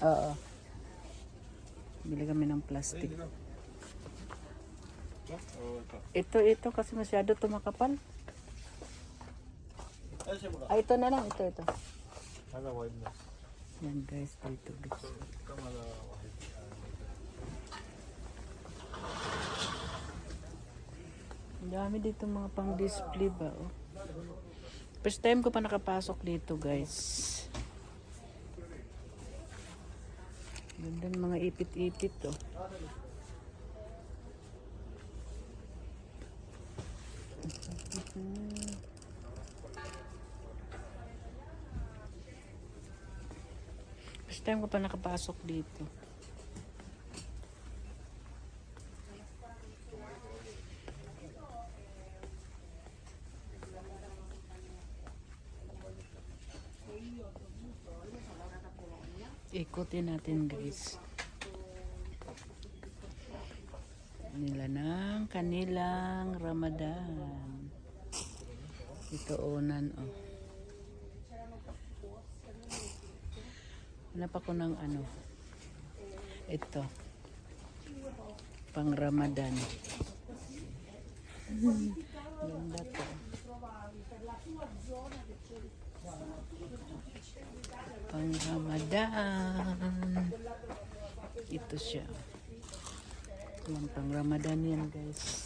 Oo. Bili kami ng plastic. Ito kasi masyado tumakapal. Ay, ito na lang. Ito. Yan guys, dito guys. Ang dami dito mga pang display ba, oh. First time ko pa nakapasok dito guys. Ganda ng mga ipit-ipit, oh. First time ko pa nakapasok dito. Ikutin natin guys. Nila ng kanilang Ramadan. Ito unan, oh. Hanap ako ng ano. Ito. Pang Ramadan. Ganda to. Pang Ramadan. Ito siya. Yung pang Ramadan yan guys.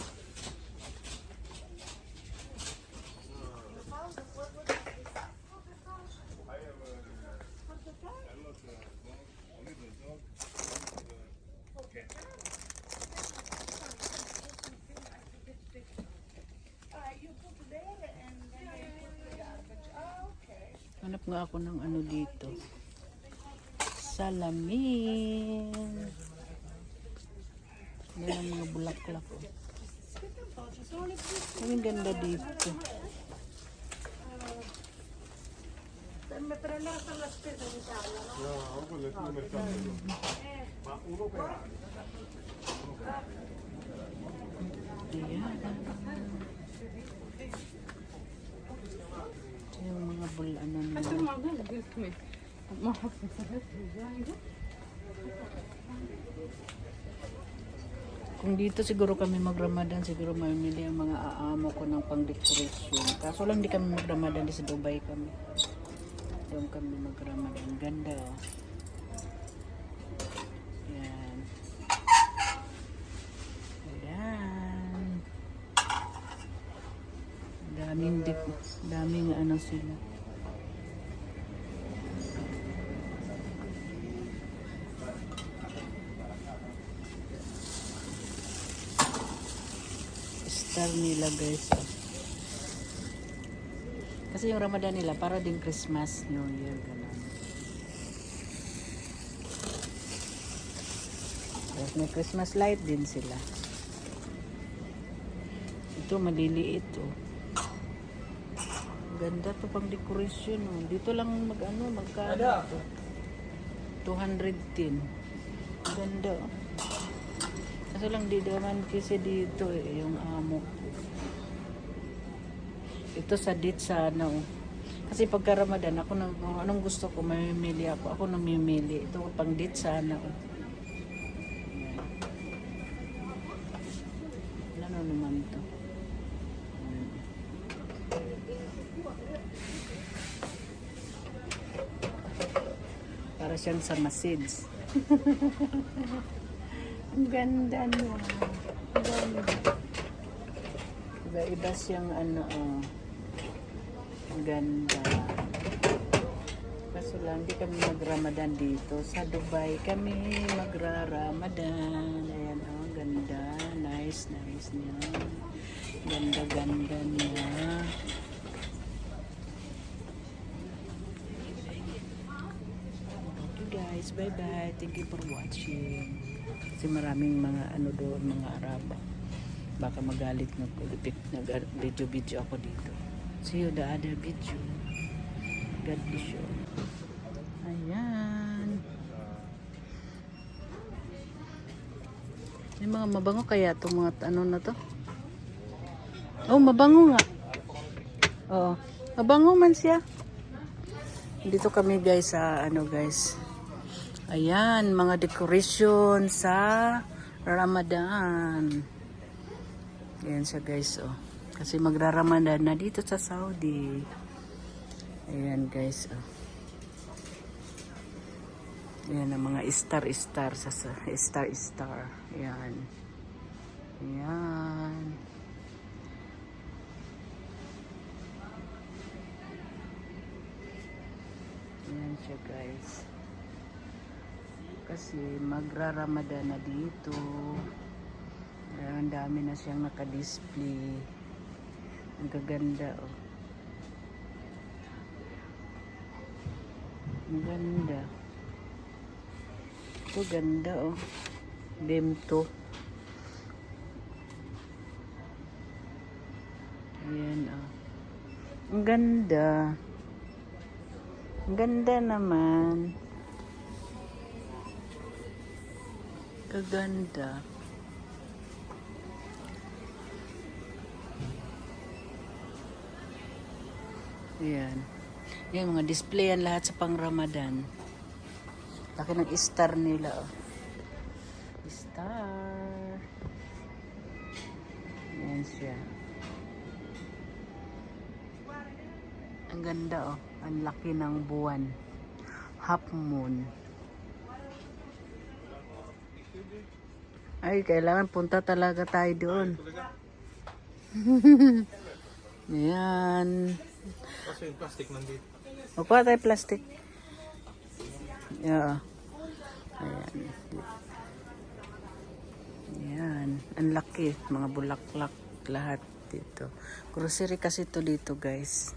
Hanap nga ako ng ano dito. Salamin. Yan ang mga bulaklak, oh. Ang ganda dito. Ayan. Yung mga ano nila. Kung dito siguro kami mag-Ramadan, siguro mamili ang mga aamo ko ng pang-decoration. Kaso lang di kami mag-Ramadan, di sa Dubai kami. Doon kami mag-Ramadan. Ganda, oh. Yan. Ayan. Daming ano sila. Star nila guys, oh. Kasi yung Ramadan nila para din Christmas, New Year, ganun. Tapos may Christmas light din sila. Ito maliliit, oh. Ganda to pang decoration, oh. Dito lang magkano to? 210. Ganda, oh. Kaso lang di naman kasi dito, eh, yung amo. Ito sa dit sana, oh. Kasi pagka Ramadan, ako anong gusto ko, mamimili ako. Ako namimili. Ito pang dit sana, oh. Ano naman to? Para siyang sa masids. Ang ganda niya. Ang ganda. Iba-iba siyang ano, oh. Ang ganda. Kaso lang, di kami mag-Ramadan dito. Sa Dubai kami magra-Ramadan. Ayan, oh, ganda. Nice niya. Ganda niya. Okay guys, bye-bye. Thank you for watching. Kasi maraming mga ano doon, mga Araba. Baka magalit nag-video ako dito. See you the other video. God bless you. Ayan. May mga mabango kaya itong mga ano na to? Oh, mabango nga. Oo. Mabango man siya. Dito kami guys sa ano guys. Ayan, mga decoration sa Ramadan. Ayan siya guys, oh. Kasi magra-Ramadan na dito sa Saudi. Ayan guys, oh. Ayan ang mga star-star sa star-star. Ayan. Ayan. Ayan siya guys. Kasi magra-Ramadan na dito. Ayan, ang dami na siyang naka-display. Ang gaganda, oh. Ang ganda. Ito ganda, oh. Bemto. Ayan, oh. Ang ganda. Ang ganda naman. Kaganda. Ayan. Ayan, mga display yan lahat sa pang-Ramadan. Laki ng star nila, oh. Star. Ayan siya. Ang ganda, oh. Ang laki ng buwan. Half moon. Ay, kailangan punta talaga tayo doon. Ayan. Kasi yung plastic nandito. Magkuha tayo plastic. Yeah. Ayan. Ayan. Ang laki. Mga bulaklak lahat dito. Grocery kasi ito dito, guys.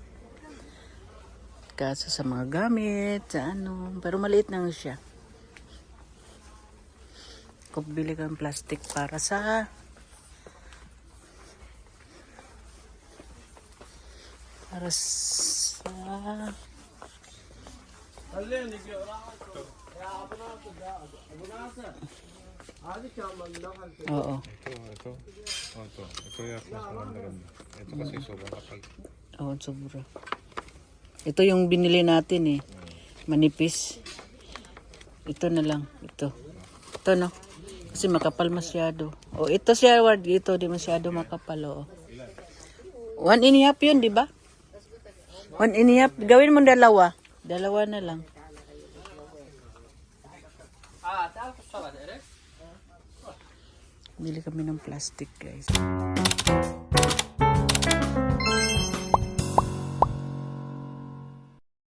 Kaso sa mga gamit, sa ano. Pero maliit na siya. Kung bili kang plastic para sa oo. Ito. Oh, ito. Ito yung mas maganda. Ito kasi sobrang kapal. Oo, sobra. Ito yung binili natin, eh. Manipis. Ito na lang. Ito. Ito, no? Kasi makapal masyado. O, ito siya, Ward. Ito, di masyado makapal, oo. 1.5 yun, di ba? 1.5. Gawin mo dalawa. Dalawa na lang. Bili kami ng plastic, guys.